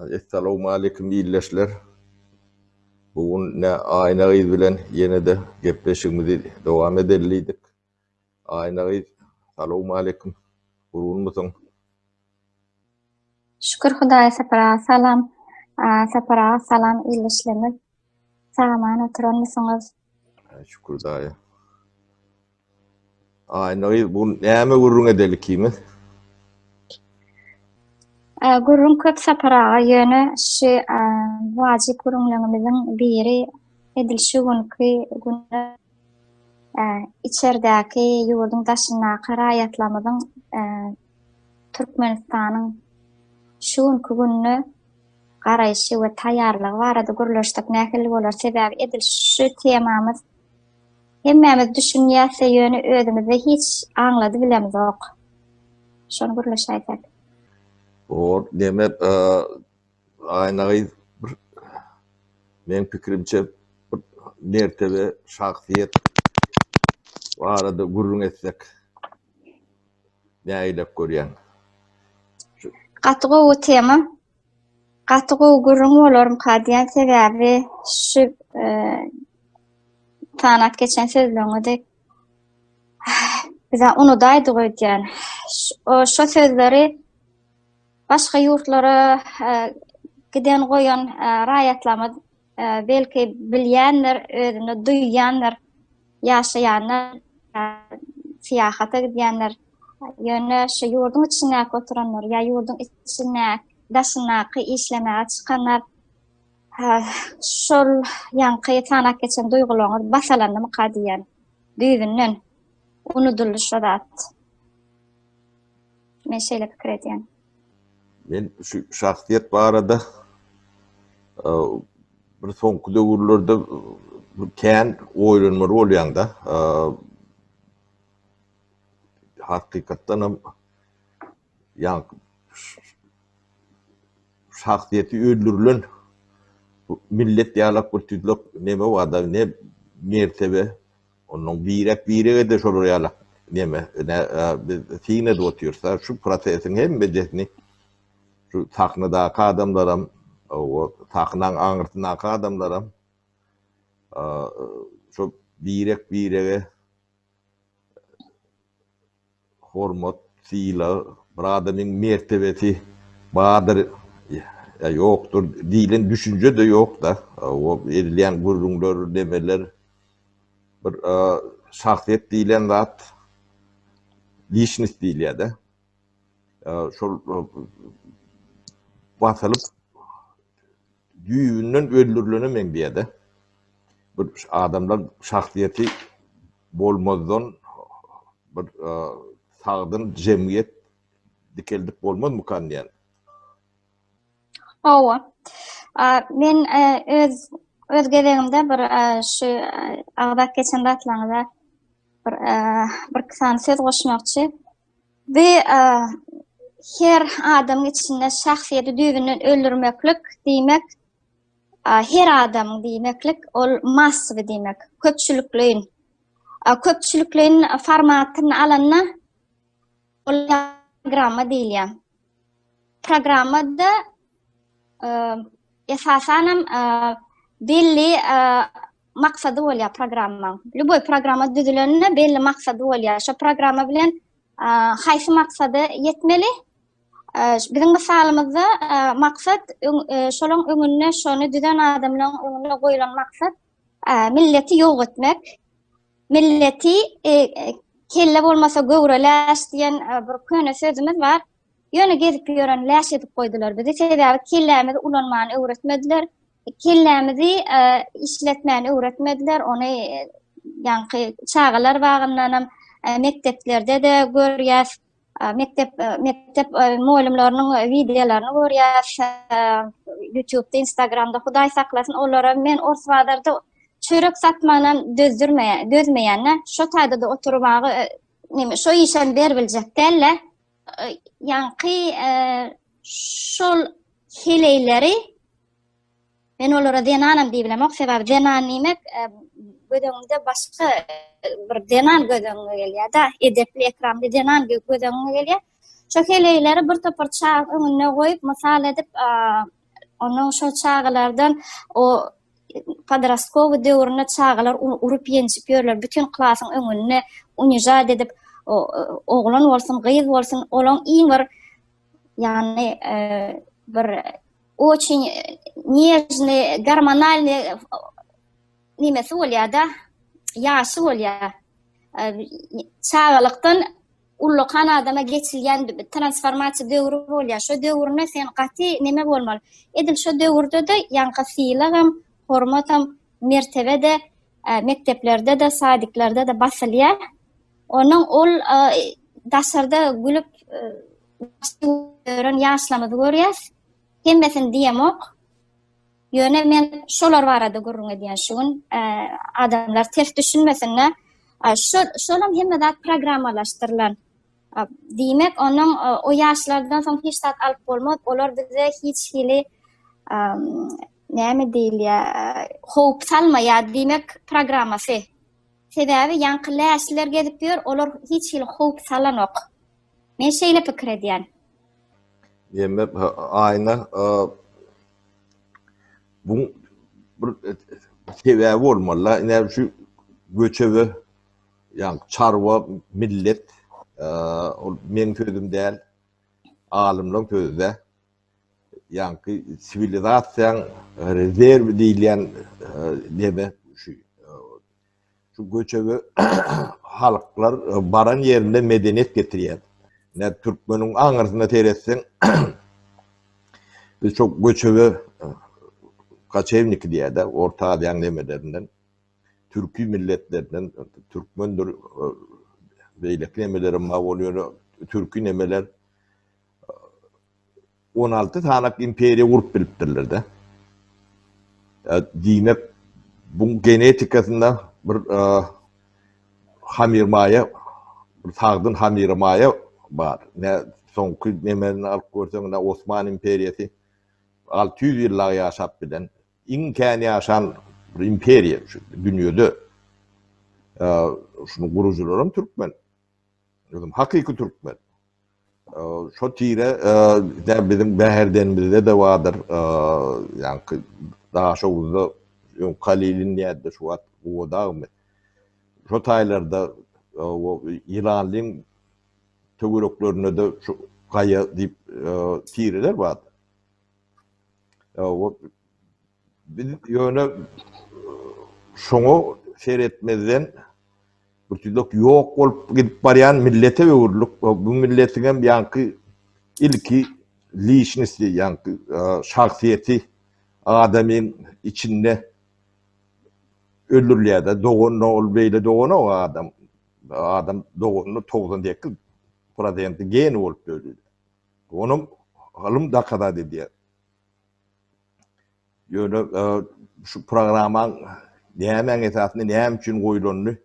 Assalamu alaykum iyleşler. Bugün ne aynayız bilen yine de gepleşigimizi dowam edeliydik. Aynayız. Assalamu alaykum. Burun musun? Şükür Hudaýa sapara salam. Sapara salam iyleşleriniz. Saman oturanmysyňyz? Şükür daya. Aynayız bu näme gurrun edelikimi? Gurrun köp saparaga ýöne şu wajyp gurrunlarymyzyň biri edilşi günü içeridäki ýurdun daşyna garaýatlamyzyň Türkmenistanyň şu günü garaýşy we taýýarlygy barada gürleşdik nähili bolar sebäbi edilşi temamyz hemmemiz düşünýäse ýöne özümizi hiç aňlady bilemizok. Şonu gürleşäýdik. O näme aynayız men pikirimçe mertebe şahsiýet barada gurrun etsek näýlep görýän? Gatygy tema. Gatygy gurrun bolarym kadiýan sebäbi şu tanat geçen sözlerinde bize onu daýdy goýdýan. Şo sözleri başga ýurtlara giden goýan raýatlama belki bilýänler, özüni duýýanlar, ýaşaýanlar, siýahata gidýänler, ýöne şu ýurdun içine oturanlar, ýa ýurdun içine daşynaky işlemäge çykanlar, şol ýanky tanat geçen duýgularyňyz basalandymy kadiýan düýbünden unudulýar zat. Men şeýle pikir edýän. Men şu şahsiýet barada bir soňky döwürlerde kän oýlanmar bolýanda hakykatdan ýa şahsiýeti öldürilen millet ýalap götürdük neme wada ne mertebe onuň birek de şol ýalap neme sine de otursa şu prosesiň hemmejesini şu taknadaky adamlaram o taknan aňyrtynaky adamlaram şu birege hormat, sila, bir adamyň mertebesi badyr ýokdur, diýilen düşünje de ýok da. O edilýän gurrunlar, demeler bir şahsiýet diýilen zat lichность diýilýär da. Şol basalyp düýünden öldürilenem diýär. Bir adamlar şahsiýeti bolmazdan bir sagdyn jemgyýet dikeldik bolmaz mıkan diýär. Owa. Men öz gelegimde bir şu agdak geçen datlaňyza bir kısan söz goşmakçy. Ve her adam içinde şahsiýeti düýbünden öldürmeklik diýmek her adam diýmeklik ol massywy diýmek. Köpçülikliğin formatyny alanna ol programma diýilýär. Programmada esasanam belli maksady bolýar programma. Luboy programma düzülenine belli maksady bolýar. Şo programma bilen haýsy maksady yetmeli? Bizim misalymyzda maksat şolaň öňüne şonu düzen adamlaryň öňüne goýulan maksat milleti ýok etmek. Milleti kelle bolmasa göwreläş diýen bir köne sözümüz bar. Ýöne gezip ýören läş edip goýdular bizi. Sebäbi kellämizi ulanmany öwretmediler. Kellämizi işletmäni öwretmediler. Ony ýanky çağalar bagyndanam mekteplerde de görýäs. Mektep muallimlarynyň videolaryny görýäs. YouTube'da, Instagram'da Hudaý saklasyn olara men orsadarda çörek satmanan dözmeýänler şo taýda da oturmagy neme şo işen berbiljek dälle. Ýanky şol heleyleri men olara denanam diýip bilemok sebäbi denan nimek gödöňde başga bir denan gödöňe gelýär da edepli ekramda denan gödöňe gelýär. Şo heleyleri bir topar çağ öňüne goýup mysal edip Onun şo çağlardan o podrastkowy döwrüne çağlar urup ýençip ýörler. Bütün klasyň öňünde uniýat edip oglan bolsun, gyýyz bolsun, olaň iň bir yani bir очень нежный, гормональный nimesi bolýar da, ýaşy bolýar. Çağlykdan ullukan adama geçilýän transformasiýa döwrü bolýar. Şo döwrüne sen gaty neme bolmaly? Edil şo döwürde de ýankysyýlygam, hormatam, mertebe de mekteplerde de, sadyklerde de basylýar. Onuň ol daşarda gülüp ören ýaşlamady görýäs. Hemmesin diýemok. Ýöne men şolar barada görüň edýän şuň adamlar ters düşünmesinler. Şolam hemme zat programmalaşdyrylan. Diýmek onuň o ýaşlardan soň hiç zat alyp bolmaz. Olar bize hiç hili näme diýilýär, howp salmaýar diýmek programmasy. Sebäbi ýanky läşler gedip ýör, olar hiç hili howp salanok. Men şeýle pikir edýän. Ýeme aýna bu bir sebäbi bolmaly. Näme şu göçebi ýa çarwa millet men sözüm däl, alymlaryň sözü. Ýanky sivilizasiýaň rezerw diýilýän neme şu göçebi halklar baran ýerinde medeniýet getirýär. Ne Türkmeniň aňyrsyna teretseň biz çok göçebi kaçevnik diýär, Orta Aziýa nemelerinden, türkü milletlerinden, Türkmendir beýleki nemeleri ma bolýar, türkü nemeler 16 tanak imperiýa gurup bilipdirler de. Diýmek bu genetikasynda bir hamirmaýa, bir sagdyn hamirmaýa bar. Ne soňky nemerini alyp görseň, Osman imperiýasy 600 ýyllar ýaşap bilen iň kän ýaşan bir imperiýa şu dünýede. Şunu gurujularym türkmen. Özüm hakyky türkmen. Şo tire de bizim bäherdenimizde de vardır. Yani daha şoğuzda Kalilin ýerde şu wagt o dağmy. Şo taýlarda o İranlyň töwereklerine de şu gaýa diýip tireler bar. O biz ýöne şoňa seretmezden bir türlük ýok bolup gidip barýan millete öwürlük. Bu milletiň ýanky ilki lişnisi, ýanky şahsiýeti adamyň içinde öldürilýär da, dogan ol beýle dogan o adam doganny 98% geni bolup öldürýär. Onuň halym dakada diýär. Ýöne şu programaň näme esasynda näme üçin goýulandy?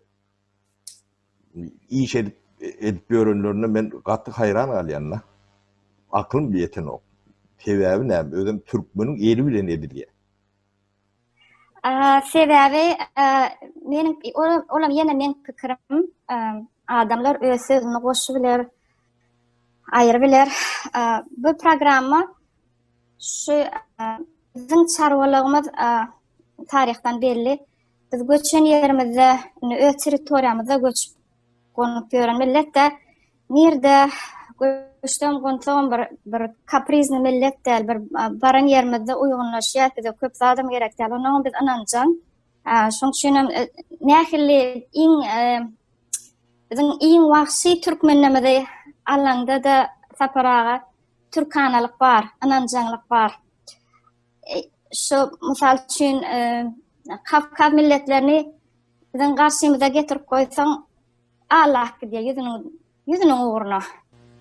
İş edip ýörenlerine men gaty hayran galýanna. Aklym ýeten ok. Sebäbi näme? Özüm türkmeniň eli bilen edilýär. Sebäbi meniň olam ýene men pikirim, adamlar öz sözüni goşup biler, aýryp biler. Bu programma şu bizim çarwalygymyz tarihten belli. Biz göçen ýerimizde, öz territoriýamyzda göçüp konup ýören millet de nirde göçden gonsoň bir kaprizny millet däl, bir baran ýerimizde uýgunlaşýar, bize köp zadam gerek däl. Onuň biz ananjan. Şoň üçin nähili bizim iň wagty türkmenlemede alanda da saparaga türkanalyk bar, ananjanlyk bar. Şu misal üçin Kafkas milletlerini bizden karşımıza getirip koysan Allah diye yüzünün uğruna.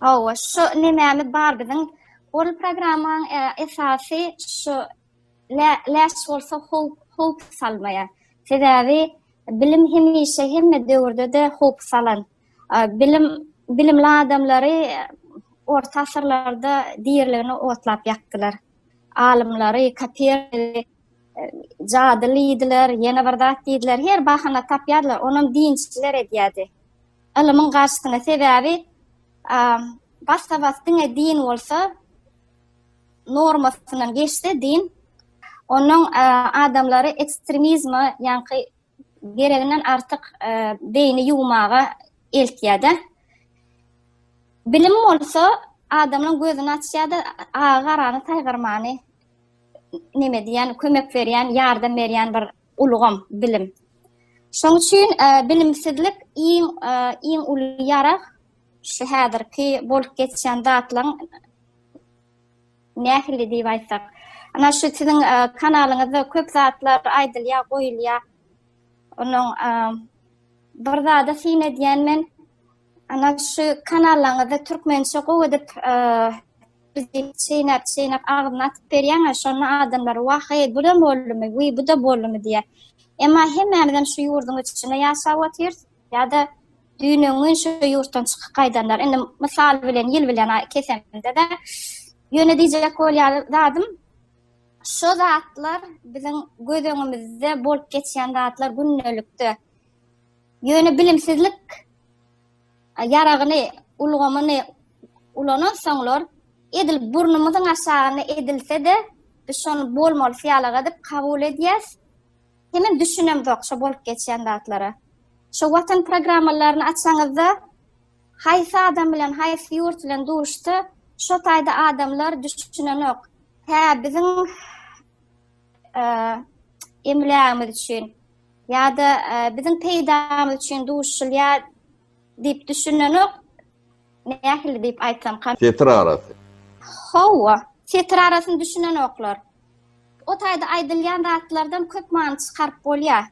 Owa şu nämämi bar bizden ol programmaň esasy şu läş bolsa howp salmaýar. Sebäbi bilim hemişe hemme döwürde de howp salan. Bilimli adamlary orta asyrlarda diýerlerini otlap ýakdylar. Alimlary, kapir jadylydylar, ýene bir zat diýdiler, her bahana tapýarlar, onuň dinçiler edýärdi. Ilmyň garşysyna sebäbi basta din bolsa normasından geçse din, onun adamları ekstremizme yankı gereğinden artık beyni yumağa eltiyada. Bilim olsa adamın gözünü açıyada ağaranı taygırmanı neme diyen, kömek veren, yardım veren bir ulugam bilim. Şoň üçin bilimsizlik iň uly ýarag şu häzirki bolup geçen zatlaryň nähili diýip aýtsak. Ana şu siziň kanalyňyzda köp zatlar aýdylýar, goýulýar. Onuň bir zada sine diýen men ana şu kanalyňyzda türkmençe gowy edip çeýnäp agdyna atyp berýän, şonu adamlar wahy bu da bolmy, bu da bolmy diýär. Emma hemmämizden şu ýurdun içinde ýaşap otyr, ýa-da dünýäniň şu ýurtdan çykyp gaýdanlar. Indi mysal bilen, ýyl bilen kesemde de ýöne diýjek bolýarym. Şu zatlar biziň gözüňimizde bolup geçýän zatlar günnelikde. Ýöne bilimsizlik ýaragyny, ulgamyny ulanan soňlar edil burnumyzyň aşagyna edilse de biz şonu bolmaly fiýala edip kabul edýäs. Hemen düşünem dokşa bolup geçen zatlara. Şu watan programmalaryny açsaňyzda haýsy adam bilen haýsy ýurt bilen duruşdy, şu taýda adamlar düşünenok. Biziň emlämiz üçin ýa-da biziň peýdamyz üçin duruşylýar diýip düşünenok. Nähili diýip aýtsam, Fetra arasy. Hawa, fetra arasyny düşünenoklar. O taýda aýdylýan zatlardan köp many çykaryp bolýar.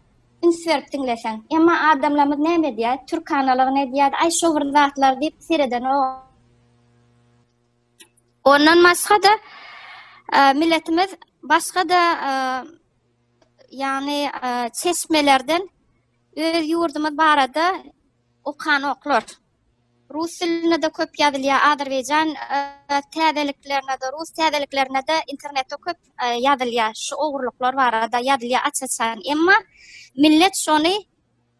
Insert dinleseň. Emma adamlarymyz näme diýär? Türk kanalyny ne diýär? Aý şu bir zatlar diýip sereden o. Ondan başga da milletimiz başga da ýani çeşmelerden öz ýurdumyz barada okan oklar. Rus diline de köp ýazylýar, Azerbaýjan täzeliklerine de, Rus täzeliklerine de internetde köp ýazylýar. Şu ogurluklar barada ýazylýar açyçan. Emma millet şonu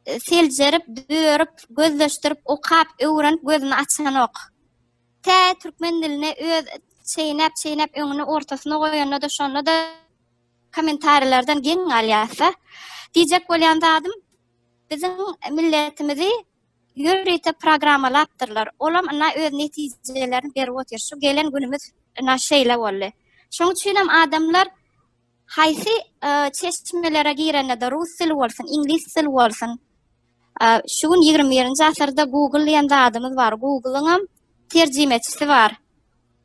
seljerip, dörüp, gözleşdirip, okap, öwrenip, gözüni açanok. Türkmen diline öz çeýnäp öňüne ortasyna goýanda da şonu da komentarlardan geň alýasa. Diýjek bolýan zadym, biziň milletimizi ýörite programmalapdyrlar. Olam ana öz netijelerini berip otyr. Şu gelen günümüz ana şeýle boldy. Şoň üçin hem adamlar haýsy çeşmelere girende rus dili bolsun, ingliz dili bolsun. Şu gün 21-nji asyrda Google ýa-da adamymyz bar. Google'yň hem terjimeçisi bar.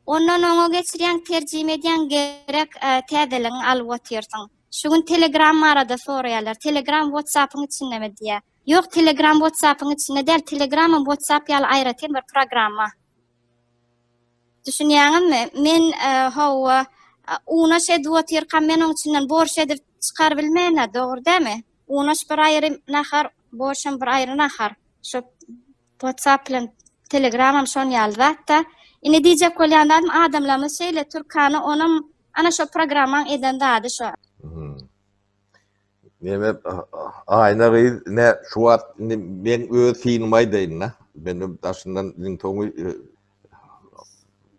Ondan oňa geçirýän terjime edýän gerek täzeligiň alyp otyrsyň. Şu gün Telegram arada soraýarlar. Telegram WhatsApp'yň içindeme diýär. Yok, Telegram WhatsApp'ın içinde değil, Telegram'ın WhatsApp ýaly aýratyn bir programma. Düşünýäňizmi? Men hawa unaş edip otyrkam, men oň içinden borş edip çykar bilmene, dogry dämi? Unaş bir aýry nahar, borşam bir aýry nahar. Şu WhatsApp bilen Telegram'am şon ýaly zatda. Ine diýjek bolýanlarym adamlarymyz şeýle türkany onam ana şu programmaň eden dady şu. Neme ayna ne şu wagt men öz fiýlimi aýdaýyn. Benim aslyndan iň toňy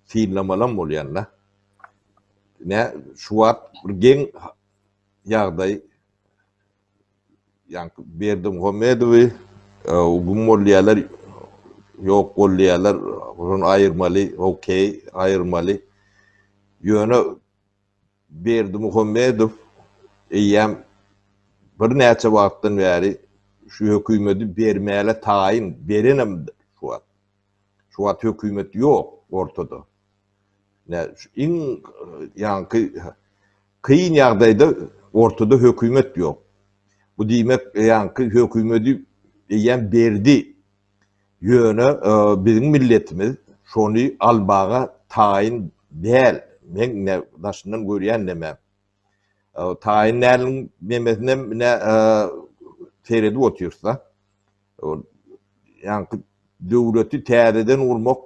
fiýlamalam bolýan. Ne şu wagt bir geň ýagdaý ýa-ni Berdimuhammedowy gumolýarlar ýok bolýarlar, onu aýyrmaly, okey, aýyrmaly. Ýöne Berdimuhammedow eýem bir näçe wagtdan bäri şu hökümeti bermäle taýyn berenem şu wagt. Şu wagt hökümet ýok ortada. Ne iň ýa-ni kıyın ýagdaýda ortada hökümet ýok. Bu diýmek ýa-ni hökümeti eýem berdi. Ýöne biziň milletimiz şonu albaga taýyn däl. Men ne daşyndan görýän demem. Taýinlärin memesine ne teredi otyrsa, ýa-ni döwleti täzeden urmak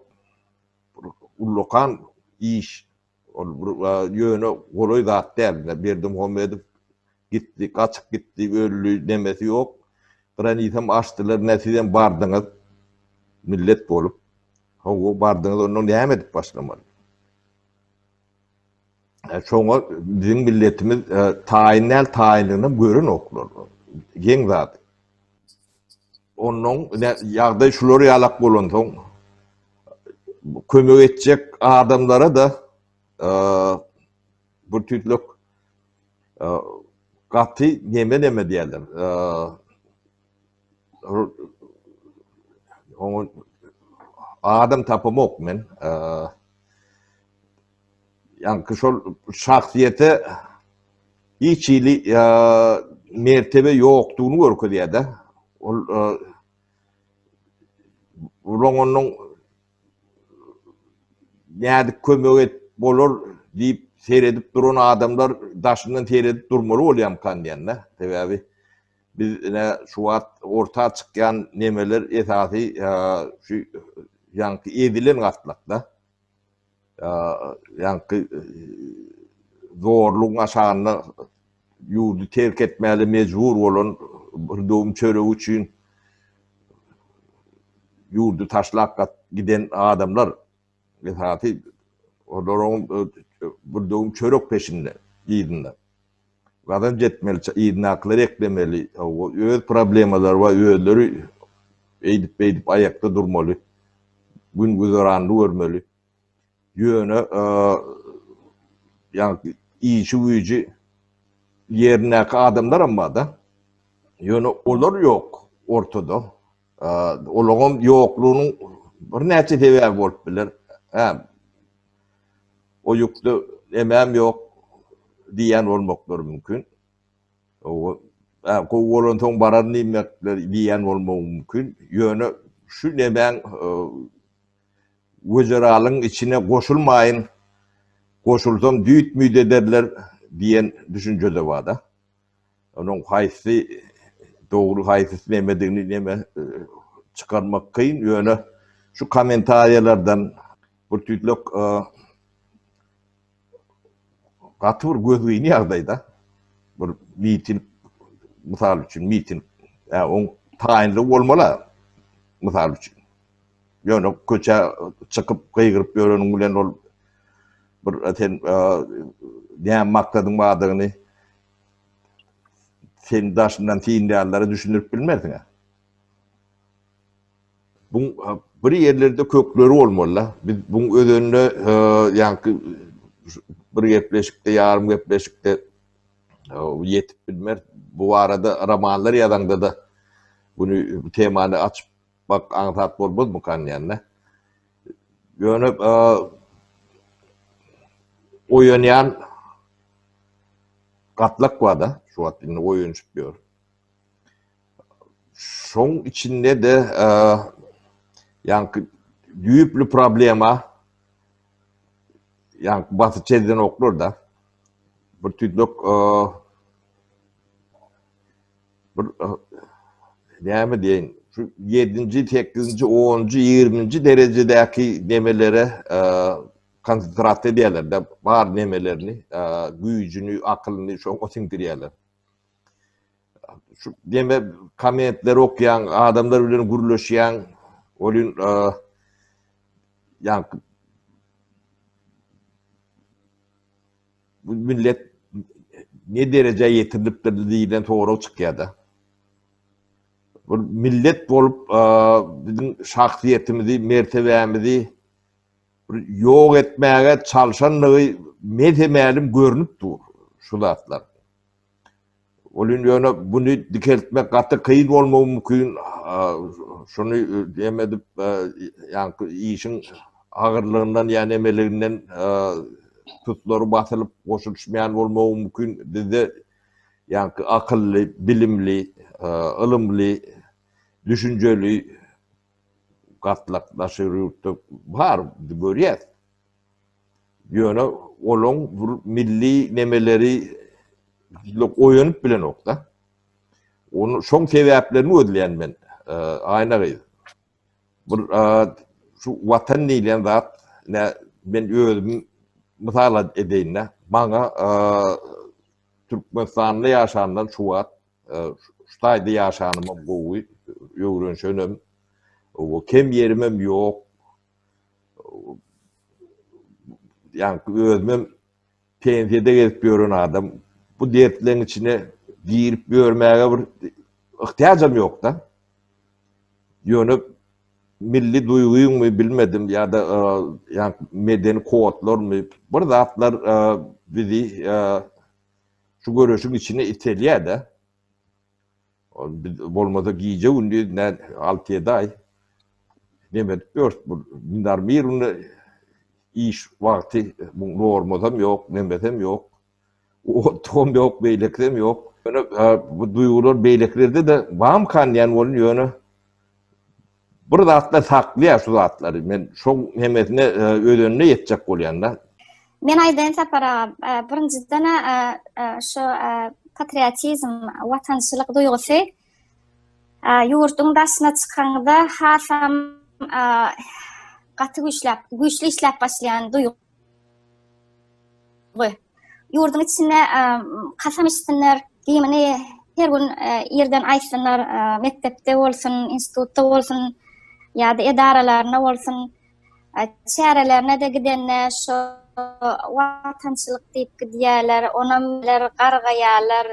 ullukan iş. Ýöne goloý zat däl. Berdimuhammedow gitdi, kaçyp gitdi, öldü demesi ýok. Granitsam açdylar, näsiden bardyňyz millet bolup. Hawa bardyňyz ondan näme edip başlamaly? Şoňa bizim milletimiz taýinel taýinliğine görün oklar. Geň zat. Onuň ýagdaý şular ýalak bolansoň kömek etjek adamlara da bu tütlük gaty neme diýerler. Oňa adam tapamok men. Yani şol şahsiyete hiç ili mertebe yoktuğunu görkediyor da. Onun nädik kömek et bolur deyip seyredip duran adamlar daşından seyredip durmalı olyam kan diýende. Sebäbi biz şu wagt orta çykýan nemeler esasy şu ýanky edilen gatlakda. Ýanky zorluğun aşağına ýurdu terk etmäli mejbur bolan bir döwüm çörek üçin ýurdu taşlap giden adamlar esasy olaryň bir döwüm çörek peşinde ýydynlar. Gadan jetmeli, ýydyna aklary eklemeli, öz problemalar we özleri eýdip aýakda durmaly. Gün güzaranly görmeli. Ýöne ýani işi güýji ýerindäki adamlar amma da ýöne olar ýok ortada. Olaryň ýoklugynyň bir näçe sebäbi bolup biler. O ýokda emem ýok diýen bolmaklar mümkin. Gowalan soň barar nimekler diýen bolmagy mümkin. Ýöne şu nemen Weziralyň içine goşulmaýyn, goşulsam düýtmüýdi derler diýen düşünje de bar da. Onuň haýsy dogry haýsy nemedigini neme çykarmak kyn. Ýöne şu kommentariýalardan bir tütlük gaty bir gözüni ýagdaýda bir miting mysal üçin miting oň taýinli bolmaly mysal üçin. Ýöne köçe çykyp gıygyryp ýörenin bilen ol bir eten näme maksadyň bardygyny sen daşyndan tiýindirlere düşünüp bilmerdiň. Bu bir ýerlerde kökleri bolmaly. Biz bu ödönne ýanky bir gepleşikde, ýarym gepleşikde ýetip bilmer. Bu arada romanlar ýazanda da bunu temany açyp bak anlat bolmaz mı kan ýanna? Ýöne oýanýan gatlak bar da, şu wagtda oýunçyp ýör. Şoň içinde de ýanky düýüplü problema ýanky basyp çeden oklar da bir tütlük bir näme diýen şu 7-nji, 8-nji, 10-nji, 20-nji derejedäki nemelere konsentrasiýa edýärler de bar nemelerini, güýjüni, akylyny şoňa siňdirýärler. Şu deme kommentler okyan, adamlar bilen gürleşýän, olyn ýanky bu millet ne derece ýetirilipdir diýilen toğra çykýar da. Bir millet bolup bizim şahsiyetimizi, mertebemizi ýok etmäge çalşanlygy metemälim görünüp dur şu zatlar. Olyn ýöne bunu dikeltmek gaty kyn bolmagy mümkin. Şunu diýemedip ýanky işin agyrlygyndan ýani emeliginden tutlary basylyp goşulmaýan bolmagy mümkin. Bizde ýanky akylly, bilimli, ılımly, düşünjeli gatlaklaşyr ýurtda bar görýär. Ýöne olaň bir milli nemeleri oýanyp bilen okda. Onu şoň sebäplerini ödleýän men aýnagy. Bir şu watan diýilen zat men özüm mysal edeýin. Maňa Türkmenistanda ýaşandan şu wagt şu taýda ýaşanymy gowy ýöwrenşenem. O kem yerimem ýok. Yani özümem pensiyede gezip görün adam bu dertlerin içine girip görmeye bir ihtiyacım yok da. Yönü milli duyguyu mu bilmedim ya da yani medeni kodlar mı? Bu zatlar bizi şu görüşün içine iteliyor da. Bolmada giyece undi ne 6-7 ay. Demek bunlar bir iş vakti normodam yok, nembetem yok. O tom yok, beyleklem yok. Yani, bu duygular beyleklerde de bağım kanyan onun yönü. Burada atlar saklıyor şu zatları. Men çok hemetine ödönüne yetecek bolýanda. Men aýdyn sapara birinciden şu patriotizm, watançylyk duýgusy ýurduň daşyna çykanda hasam gaty güýçli işläp başlayan duýgu. Ýurduň içine kasam içsinler, diýmeni her gün ýerden aýsynlar, mektepde bolsun, institutda bolsun, ýa-da edaralarına bolsun, çärelerine de gidenler şu watançylyk diýip gidýärler, onamlar gargaýarlar,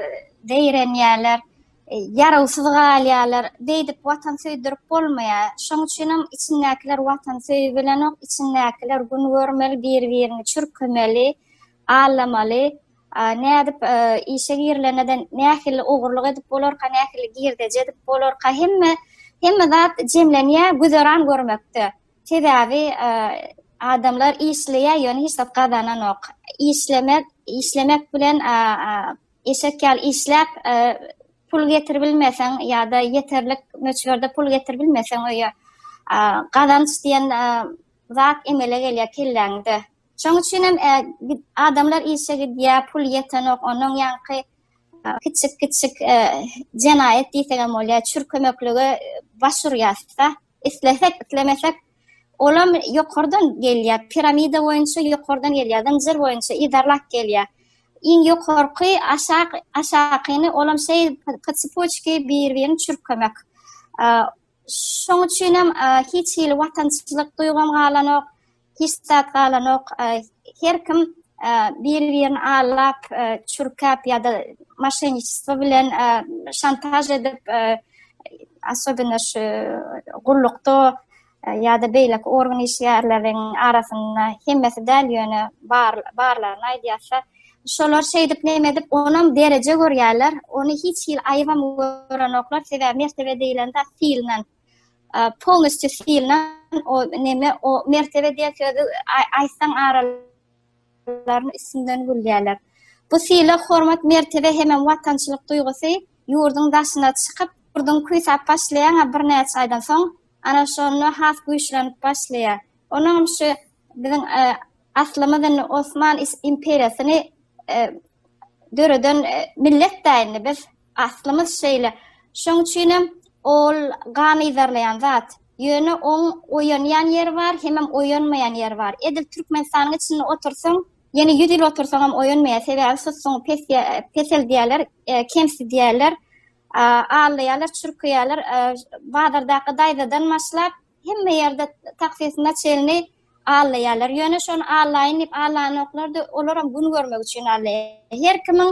deýrenýärler, ýaragsyz galýarlar, beýdip watan söýdirip bolmaýar. Şoň üçin içindäkiler watan söýüp bilen ok, içindäkiler gün görmeli, bir-birini çürkmeli, ağlamaly, nädip işe girleneden nähili ogurlyk edip bolarka, nähili girdeje edip bolarka hemme zat jemlenýär, güzeran görmekde. Sebäbi adamlar işleýär, ýöne hiç zat gazanan ok. İşlemek bilen eşekýal işläp pul getirbilmeseň ýa-da ýeterlik möçberde pul getirbilmeseň öýe gazanç diýen zat emele gelýär kelläňde. Şoň üçin adamlar işe gidýär, pul ýetenok, onuň ýanky kiçik jenaýet diýsegem bolýar, çürkömekligi başurýarsa, islemesek olam ýokardan gelýär, piramida boýunça ýokardan gelýär, zincir boýunça idarlak gelýär. İň ýokarky aşakyny olam kıçpoçky bir-birini çürkömek. Şoň üçin hiç hili watançylyk duýgam galanok, hiç zat galanok, her kim bir-birini alap, çürkäp ýa-da maşenistler bilen şantaj edip, особенно şu gullukda ýa-da beýlek organ işgärleriň arasynda hemmesi däl ýöne barlaryny aýdýarsa, şolar şeýdip näme onam derece görýärler, ony hiç hil aýwam görenoklar, sebäbi mertebe diýilende filnen, polностью filnen o näme o mertebe diýip aýsan aralarını isimden bilýärler. Bu file hormat mertebe hemem watançylyk duýgusy ýurduň daşyna çykyp, ýurduň küýsap başlaýan bir näçe aýdan soň ana şonu has güýçlenip başlaýar. Onuň şu biziň aslymyzdan Osman imperiýasyny döreden millet daýyny biz aslymyz şeýle. Şoň üçin ol gany izarlayan zat. Ýöne oýanýan yer bar, hemem oýanmaýan yer bar. Edil Türkmenistanyň içinde otursaň, ýene 100 ýyl otursaň hem oýanmaýar. Sebäbi soň pesel diýerler, kemsi diýerler, ağlaýarlar, çürkýärler, bazardaky daýzadan başlap hemme ýerde taksisine çelini ağlaýarlar. Ýöne şonu ağlaýyp ağlanoklar da olaram gün görmek üçin ağlaýar. Her kimiň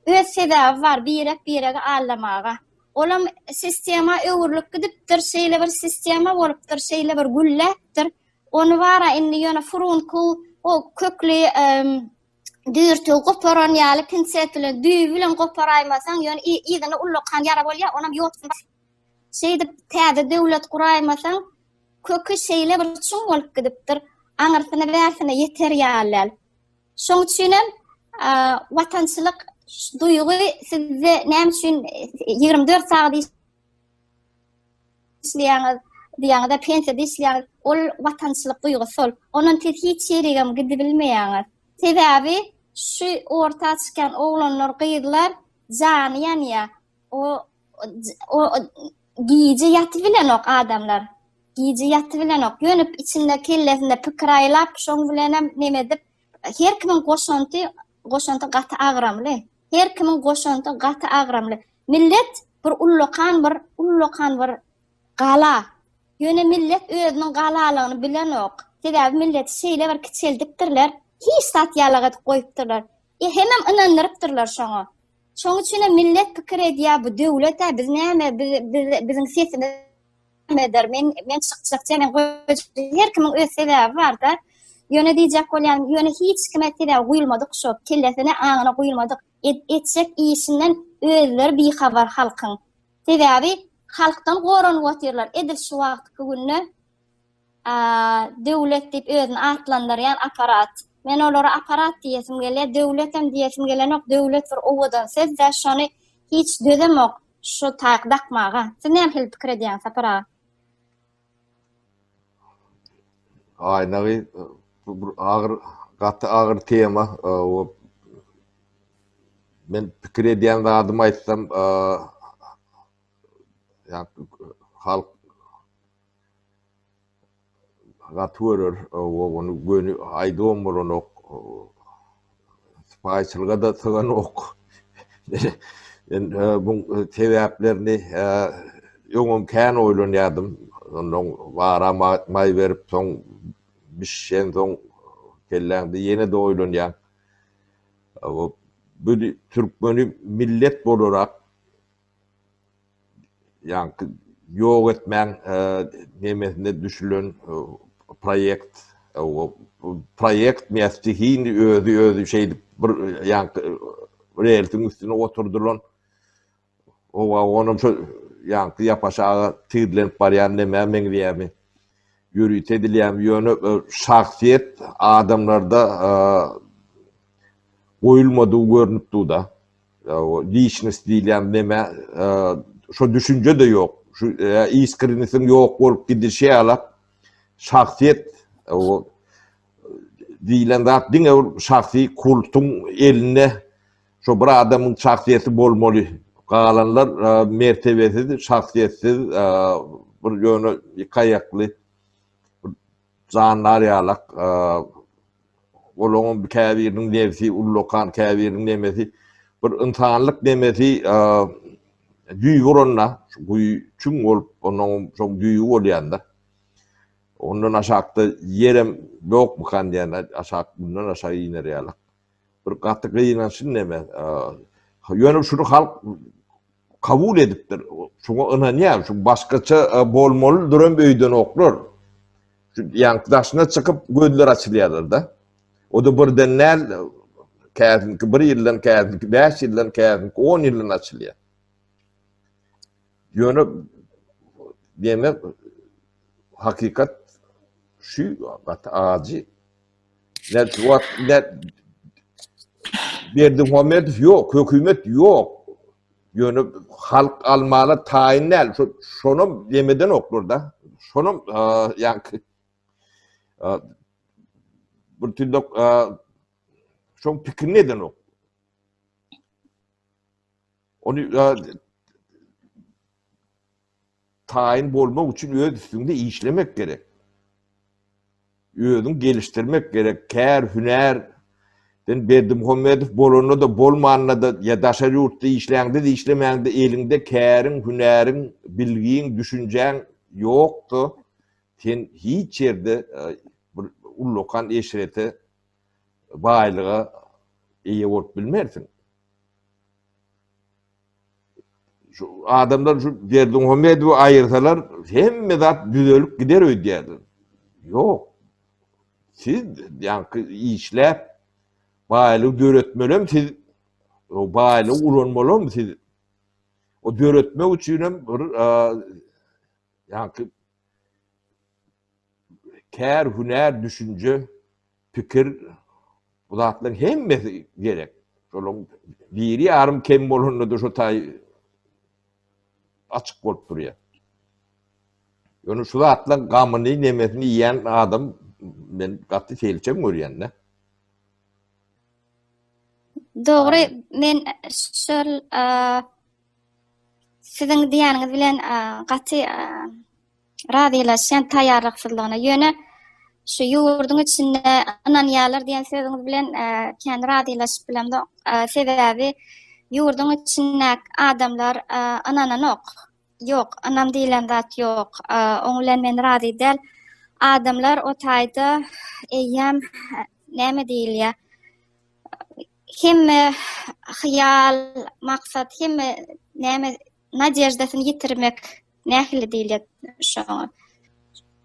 öz sebäbi bar, birek ağlamaga. Olam sistema öwürlük gidipdir, şeýle bir sistema bolupdyr, şeýle bir gülläpdir. Onu bara indi ýöne furunku o kökli dürtü goparan ýaly pinset bilen düýü bilen goparaýmasaň ýöne ýygyny ullukan ýara bolýar, onam ýotsun. Şeýde täze döwlet guraýmasaň kökü şeýle bir çuň bolup gidipdir. Aňyrsyna bärsine ýeter ýalylar. Şoň üçin watançylyk duýgy sizde näme üçin 24 saat işleýäňiz, diýäňizde pensiýada işleýäňiz, ol watançylyk duýgusy ol. Onuň hiç ýerigem gidip bilmeýäňiz. Sebäbi şu orta çykan oglanlar, gyýdylar janyýan ýa. O giýje ýatyp bilen ok adamlar. Giýje ýatyp bilen ok. Ýönüp içinde kellesinde pikir aýlap, şoň bilen hem näme edip her kimiň goşanty gaty agramly. Her kimiň goşanty gaty agramly. Millet bir ullukan bir gala. Ýöne millet özüniň galalygyny bilen ok. Sebäbi millet şeýle bir kiçeldikdirler. Hiç zat ýalagat goýupdyrlar. Hemem inandırıptırlar şoňa. Şoň üçin millet pikir edýär, bu döwlet biz näme biziň sesimiz eder. Men çykjakça men her kimin öz sebebi bar-da. Ýöne diýjek bolýan, ýöne hiç kime tele guýulmadyk şo, kellesine aňyna guýulmadyk. Etsek işinden özleri bir habar halkyň. Sebebi halkdan goranyp otyrlar. Edil şu wagtky günne döwlet diýip özüni atlandyrýan aparat. Men olara aparat diýesim gelýär, döwletem diýesim gelýär. Döwlet bir owadan sezde şonu hiç dözemok şu taýyk dakmaga. Siz näme pikir edýäňiz apara? Aynagy ağır tema. Men pikir edýän zadymy aýtsam, halk gatwörür, onu gönü aýdamyronok, spaýçylyga da syganok. Ben bu sebäplerini ýöňüm kän oýlanýardym. Ondan wara maý berip soň bişen soň kelläňdi ýene de oýlanýar. Bu türkmeni millet bolarak yani ýok etmän nemesinde düşülen proýekt, proýekt mesleğini özü şeydi bir yani realitiň üstüne oturdulan onun şu yani yapaşağı tüýlenip barýan näme men diýämi ýürüýt edilýän ýöne şahsiýet adamlarda goýulmadyğı görnüp da. Lichnost diýilýän näme şo düşünje de ýok. Şu iskrenisiň ýok bolup gidişi alap şahsiýet diýilen zat diňe şahsy kultuň eline şo bir adamyň şahsiýeti bolmaly. Galanlar mertebesi şahsiýetsiz bir ýöne kaýakly zanlar ýalak olaňyň käbiriniň nefsi ullokan käbiriniň nemesi bir insanlyk nemesi düýgüronna güýçüň bolup onuň şoň düýgü bolýanda ondan aşakda yerem ýok bukan diýen aşak bundan aşağı iner ýalak bir gaty gynanşyn neme ýöne şunu halk kabul edipdir. Şoňa ynanýar, şu başgaça bolmaly duran öýden oklar. Şu ýankydaşyna çykyp gözler açylýarlar da. O da birden näl käzinki 1 ýyldan käzinki 5 ýyldan käzinki 10 ýyldan açylýar. Ýöne demek hakikat şu acı. Net Berdimuhamedov ýok, hökümet ýok. Ýöne halk almaly taýinel şonu demeden oklar da. Şonu ýanky bir türlü şoň pikir neden ok. Onu taýin bolmak üçin öz üstünde işlemek gerek. Özüni geliştirmek gerek. Kär, hüner den Berdimuhamedov bolanyna da bolmanyna da ya daşary ýurtda işläňde de işlemäňde elinde käriň, hünäriň, bilgiň, düşünjäň ýokdy. Sen hiç ýerde bir ullokan eşrete baýlyga eýe bolup bilmersiň. Şu adamlar şu Berdimuhamedowy aýyrsalar hemme zat düzelip gider öýdýärler. Ýok. Siz ýanky işläp baýlyk döretmelem siz o baýlyk ulanmalym siz o döretmek üçin bir ýanky kär, hüner, düşünje, pikir bu zatlaryň hemmesi gerek. Şolum biri ýarym kem bolanda da şo taý açyk bolup durýar. Ýöne şu zatlaryň gamyny nemesini ýen adam men gaty telçem görýän-de. Dogry, men şol siziň diýäniňiz bilen gaty radylaşýan taýýarlyksyzlygyna ýöne şu ýurdun içinde ananýalar diýen sözüňiz bilen kendi radylaşyp bilemde sebebi ýurdun içinde adamlar ananok ýok, anam diýilen zat ýok. Oň bilen men rady del adamlar o taýda eýem näme diýilýär hem hyýal, maksat hem näme nadejdasyny ýitirmek nähili diýilýär şoňa.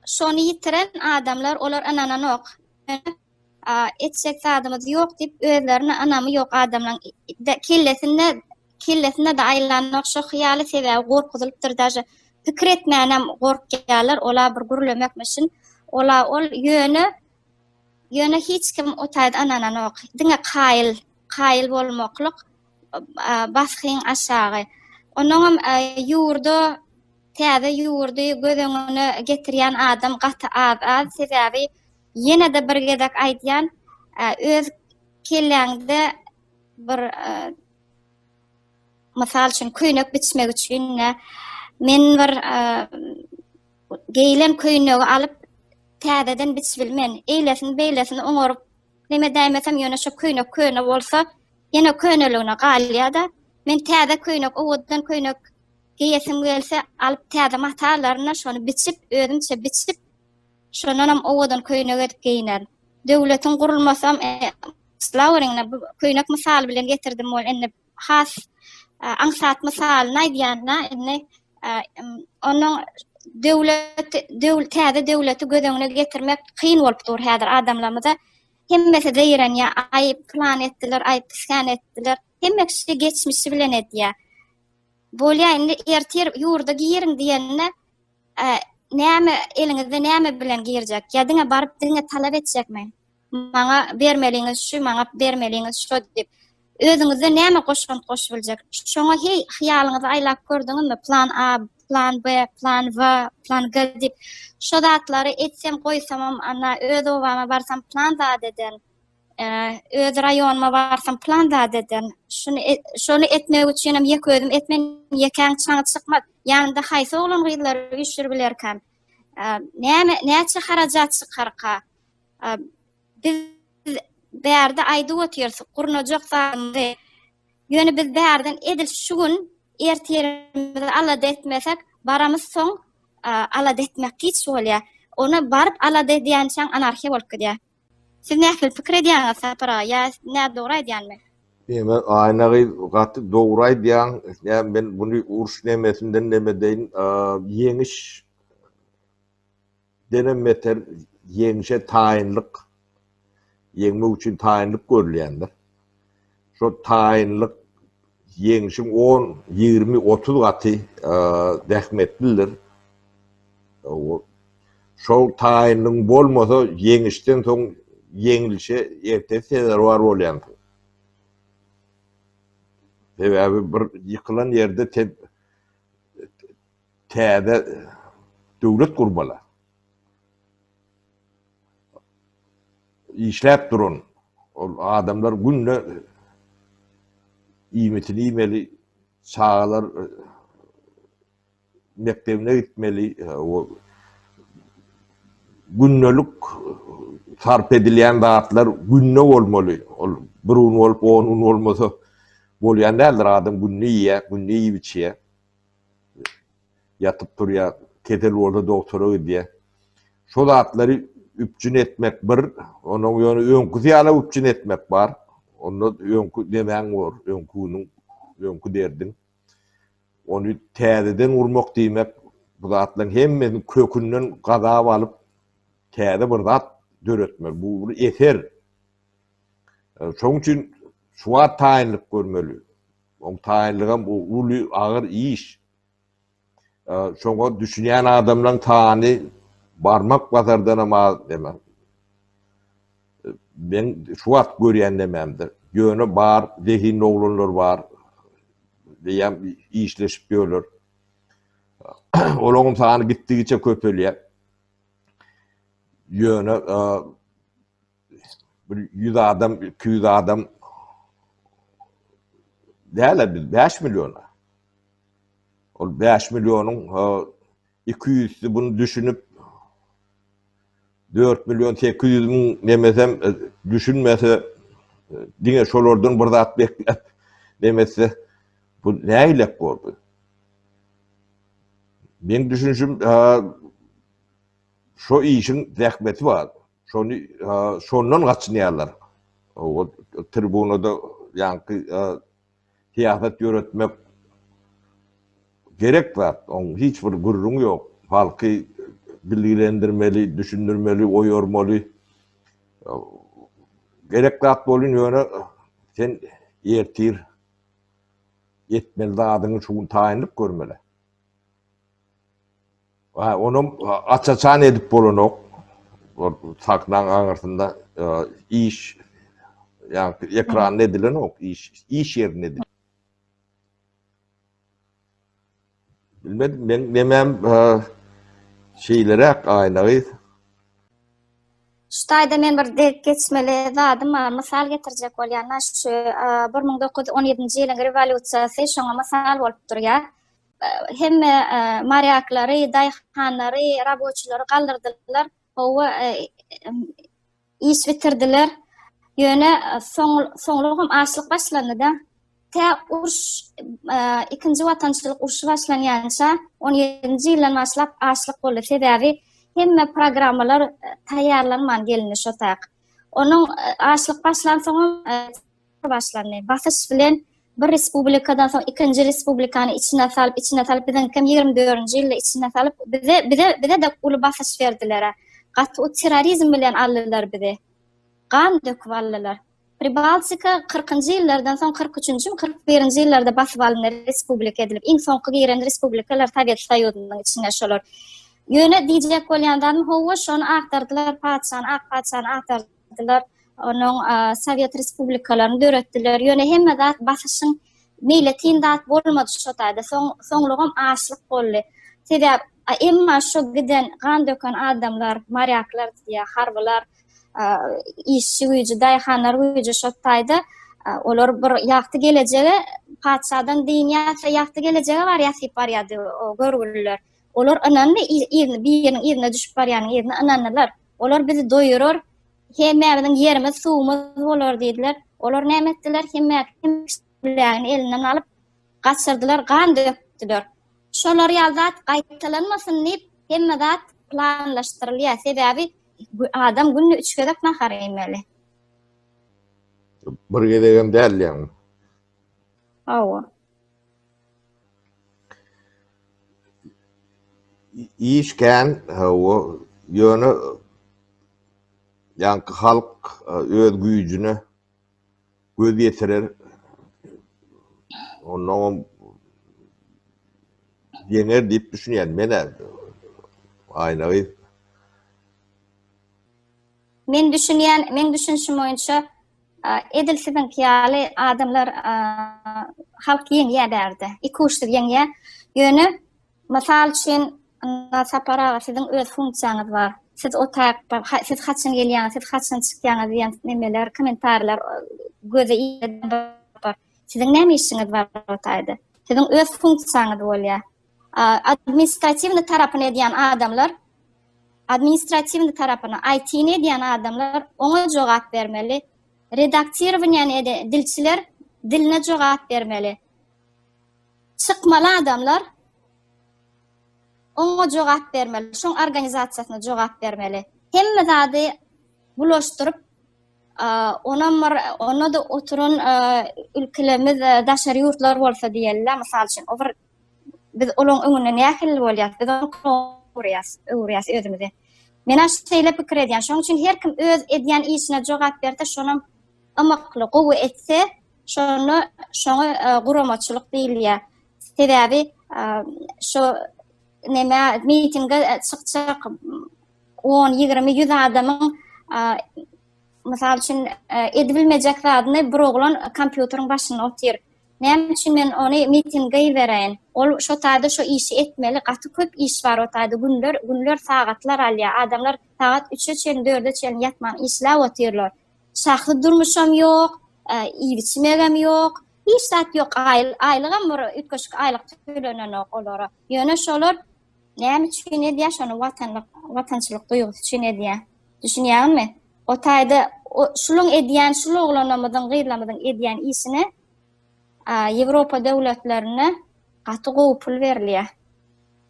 Şonu ýitiren adamlar olar ananok. Etjek zadymyz ýok diýip özlerini anamy ýok adamlaryň kellesinde de aýlanmak şo hyýaly sebäbi gorkuzylypdyr daşy. Pikir etmänem gorkýarlar, ola bir gürlemekmişin, ola ol ýöne hiç kim otaýdy ananok. Diňe kaýyl bolmaklyk bashyň aşagy. Onuň ýurdu täze ýurdu gözeňine getirýän adam gaty az sebäbi ýene de bir gezek aýdýan öz kelläňde bir mysal üçin köýnek biçmek üçin men bir geýlen köýnegi alyp täzeden biçbilmen, eýlesin oňaryp näme diýmesem ýöne şo köýne bolsa ýene köýneligine galýa-da men täze köýnek owadan köýnek geýesim gelse alyp täze matalaryna şonu biçip özümçe biçip şonanam owadan köýnek edip geýner. Döwletiň gurulmasam slawryňna köýnek mysal bilen getirdim ol enne has aňsat mysalyny aýdýanna enne onuň täze döwleti gözeňine getirmek kyn bolup dur häzir adamlarymyza. Hemmesi diýiren ýa aý plan etdiler, aý piskan etdiler. Hemmesi geçmişi bilen edýär. Bolýa indi ertir ýurda giýerim diýenne näme eliňizde näme bilen giýerjek? Ýa-da baryp diňe talap etjekmi? Maňa bermeliňiz şu, maňa bermeliňiz şu diýip özüňizde näme goşgant goşubiljek? Şoňa hyýalyňyzy aýlap gördüňizmi? Plan A, plan B, plan W, plan G diýip şo zatlary etsem goýsam ana öz obama barsam plan zat eden. Öz rayonuma barsam plan zat eden. Şonu etmek üçin hem ýek özüm etmen ýekän çaňy çykmaz. Ýanynda haýsy oglan gyzlary üşür bilerkäm. Näçe harajat çykarka. Biz bärde aýdy otyrsyk, gurnajak zatyndy. Ýöne biz bärden edil şu gün ertirimizi alada etmesek, baramız soň alada etmek hiç bolýar. Onu baryp alada edýän çaň anarhiýa bolup gidýär. Siz nähili pikir edýäňiz sapara, ýa näde dogry edýänmi? Men aýnagy gaty dogry aýdýan, men buny uruş nemesinden nemedeýin ýeňiş denemeter ýeňişe taýinlik ýeňmek üçin taýinlik görülýändir. Şo taýinlik ýeňişiň 10, 20, 30 gaty dähmetlidir. Şo taýinlik bolmasa ýeňişden soň ýeňilişe ertesi sezer bar bolýan. Sebäbi bir ýykylan ýerde täze döwlet gurmalar. İşläp durun. Ol adamlar günne iýmetini iýmeli, çağalar mektebine gitmeli, günnelik sarp edilýän zatlar günne bolmaly. Ol bir un bolup 10 un bolmasa bolýan däldir adam günne ýýip içýär. Yatyp durýar, ketel bolsa doktora gidýär. Şo zatlary üpjün etmek bir, onuň ýöne öňkü ýaly üpjün etmek bar. Onu öňkü demäň bor, öňkü derdin. Onu täzeden urmak diýmek, bu zatlaryň hemmesini kökünden gazap alyp täze bir zat döretmek. Bu bir eser. Şoň üçin şuwa taýinlik görmeli. O taýinligam bu uly agyr iş. Şoňa düşünýän adamlaryň taýiny barmak bazardan ama demem. Ben şu wagt görýän dememdir. Ýöne bar, zehin oglanlar bar. Diýem işleşip ýörler. Olaryň sany gitdigiçe köpelýär. Ýöne bir 100 adam, 200 adam däle 5 milyona. Ol 5 milyonyň 200'si bunu düşünüp 4 milyon 800 min demesem düşünmese diňe şolardan bir zat beklep demese bu näýlek boldy. Men düşünşüm şo işin zähmeti bar. Şondan gaçynýarlar. O tribunada yani siyaset yönetmek gerek var. Onun hiçbir gururun yok. Halkı bilgilendirmeli, düşündürmeli, oyormalı. Gerekli at bolun yönü sen yertir yetmeli adını şuun tayinlik görmeli. Onun açaçan edip bolun ok. Saklan ağırtında iş yani ekran edilen ok. İş yerine edilen. Bilmedim ben demem şeylere aynayı. Şuayda men bir dek geçmeli zadım misal getirecek bolýan şu 1917-nji ýylyň revolýusiýasy şoňa misal bolup durýar. Hem maryaklary, daýhanlary, raboçylary galdyrdylar. Owa iş bitirdiler. Ýöne soňlugum açlyk başlandy. Ta uruş ikinji watançylyk uruşy başlanýança 17-nji ýyldan başlap açlyk boldy. Sebäbi hemme programmalar taýýarlanman gelini şotak. Onun açlyk başlan soňam başlandy. Basyş bilen bir respublikadan soň ikinji respublikany içine salyp bizden kim 24-nji ýylda içine salyp bize de uly basyş berdiler. Gatty o terrorizm bilen aldylar bizi. Gan döküp aldylar. Pribaltika 40-njy ýyllardan soň 43-nji 41-nji ýyllarda basyp alynan respublika edilip, iň soňky giren respublikalar Sovet Soýuzynyň içine şolar. Ýöne diýjek bolýandan howa şonu aktardylar, paçany aktardylar. Onuň Sovet respublikalaryny döretdiler. Ýöne hemme zat basyşyň meýletin zat bolmady şo taýda. Soňlugam açlyk boldy. Sebäp emma şo giden gan döken adamlar, maryaklar diýe harbylar, işçi güýji, daýhanlar güýji şo taýda olar bir ýagty gelejegi paçadan diýýär, ýagty gelejegi bar ýasyp barýady, görgürler. Olar ananly biriniň ýerine düşüp barýanyň ýerine ananlar. Olar bizi doýurur. Hemme biziň ýerimiz, suwumuz bolar diýdiler. Olar näme etdiler? Hemme bilen elinden alyp gaçyrdylar, gan dökdiler. Şolar ýazat gaýtalanmasyn diýip hemme zat planlaşdyrylýar. Sebäbi adam günni 3 gezek nahar ýemeli. Bir gezegem däl ýa-ni. Awa. İşken o ýöne ýa-ni halk öz güýjüni göz ýetirer. Onu yener diýip düşünýän mene aýnagy. Men düşünşüm boýunça edilsiziň kiýaly adamlar halk ýeňe berdi. Iki uçtur ýeňe. Ýöne mysal üçin sapara siziň öz funksiýaňyz bar. Siz o siz haçyn gelýäňiz, siz haçyn çykýaňyz diýen nemeler, kommentarlar göze bar. Siziň näme işiňiz bar o taýda? Siziň öz funksiýaňyz bolýar. Administrativny tarapyny edýän adamlar, administrativny tarapyny, IT-ni edýän adamlar oňa jogap bermeli. Redaktирование dilçiler diline jogap bermeli. Çykmaly adamlar oňa jogap bermeli. Şoň organizasiýasyna jogap bermeli. Hemme zady bulaşdyryp ona da oturun ülkelerimiz daşary ýurtlar bolsa diýerler. Mysal üçin biz olaň öňüne nähil bolýar? Biz öwrýas özümizi. Men şeýle pikir edýän. Şoň üçin her kim öz edýän işine jogap berdi, şonuň amakly gowy etse, şoňa guramaçylyk diýilýär. Sebäbi şo näme mitinge çykjak 10-20-100 adamyň mysal üçin edibilmejek zadyny bir oglan kompýuteryň başyna otyr. Näme üçin men ony mitinge bereň? Ol şo taýda şo işi etmeli. Gaty köp iş bar o taýda. Günler sagatlar alýar. Adamlar sagat 3'e çeýin 4'e çeýin ýatman işläp otyrlar. Şahsy durmuşam ýok, iýiçmegem ýok, hiç zat ýok. Aýlygam bir ütkeşik aýlyk tölenýän olara. Ýöne şolar näme üçin edýär? Şonu watançylyk duýgusy üçin edýär. Düşünýärmi? O taýda şuluň edýän, şulu oglanamyň, gyrlamyň edýän işini Ýewropa döwletlerine gaty gowy pul berilýär.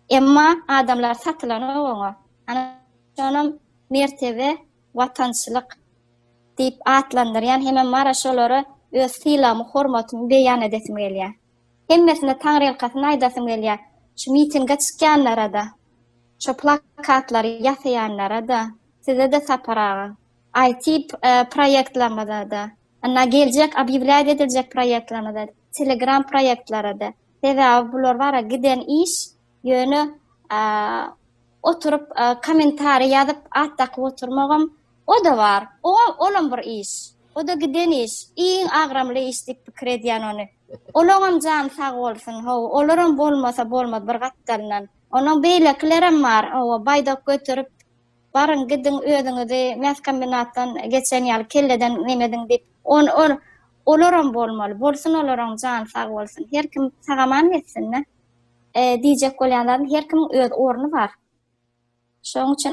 Emma adamlar satylanyp oňa. Ana şonam mertebe watançylyk diýip atlandyrýan hemem mara şolary öz silamy, hormatymy beýan edesim gelýär. Hemmesine Taňry ýalkasyny aýdasym gelýär. Şu mitinge çykýanlara da, şu plakatlary ýasaýanlara da, size de saparagy. IT proýektlerine da, anna geljek obýewlät ediljek proýektlerine da, Telegram proýektlerine da. Sebäbi bular bara giden iş ýöne oturup komentary ýazyp atdaky oturmagam o da var. Olam bir iş. O da giden iş. Iň agramly iş diýip pikir edýän ony. Olaram jan sag bolsun. Olaram bolmasa bolmaz bir gatdalynan. Onuň beýleklerem bar. Baýda götürüp barın gidin ödüňizi mes kombinatdan geçen ýaly kelleden nemedin diýip olaram bolmaly. Bolsun olaram jan sag bolsun. Her kim sagaman etsin ne? Diýjek bolýanlaryň her kim öz orny bar. Şoň üçin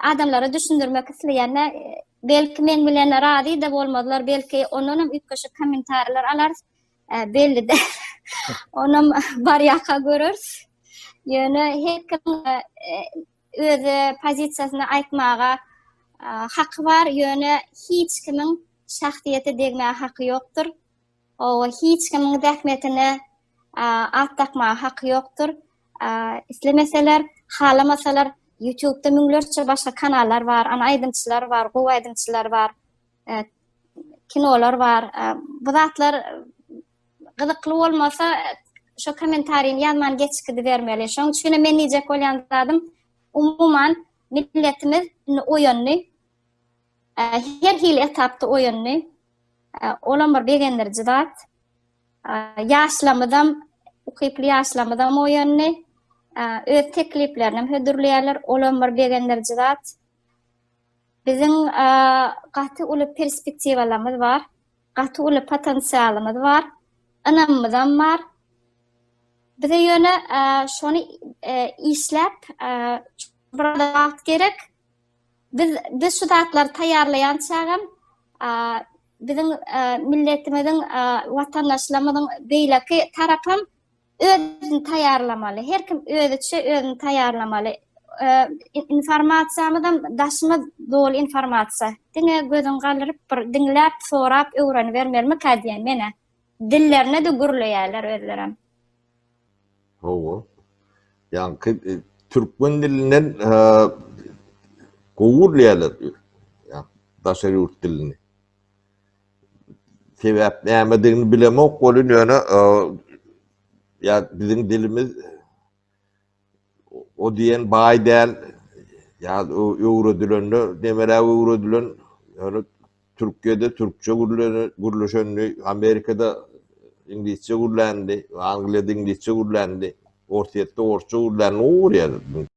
adamlara düşündirmek isleýänler belki men bilen razy da bolmadylar, belki onunam ütköşe komentarlar alar. Belli de onam bar ýaka görürs. Ýöne her kim öz pozisiýasyny aýtmaga haky bar. Ýöne hiç kimiň şahsiýeti degmäge haky ýokdur. Hiç kimiň däkmetini atdakmaga haky ýokdur. Islemeseler, halamasalar YouTube'da müňlerçe başga kanallar bar, ana aýdymçylar bar, gowy aýdymçylar bar, kinolar bar. Bu zatlar gyzykly bolmasa şu komentaryny ýazman geçikdi bermeli. Şoň üçin men diýjek bolýandym, umuman milletimiz oýanly, her hil etapda oýanly, olan bir begenlerji zat, ýaşlamydam, ukyply ýaşlamydam oýanly, öz tekliplerini hödürleýärler, olan bir begenlerji zat. Biziň gaty uly perspektiwalarymyz bar, gaty uly potensialymyz bar, anamyzam bar. Bize ýöne şonu işläp bir gerek. Biz şu zatlar taýarlaýan çagam biziň milletimiziň watandaşlarymyzyň beýleki tarapam özüni taýarlamaly. Her kim özüçe özüni taýarlamaly. Informasiýamyzdan daşymyz dol informasiýa. Diňe gözüň galyryp bir diňläp sorap öwrenip bermelmi kadýan mene. Dillerine de gürleýärler özlerem. Yani Türkmen dilinden gurleýärler. Yani daşary ýurt dilini. Sebäp nämedigini bilemek bolun ýöne ya bizim dilimiz o diýen baý däl ya öwre dilenle demere öwre dilen ýöne Türkiýede türkçe gürleşenli, Amerikada İngilizce gürlendi, Angliýada İngilizce gürlendi, Ortaýatda orçça gürlendi,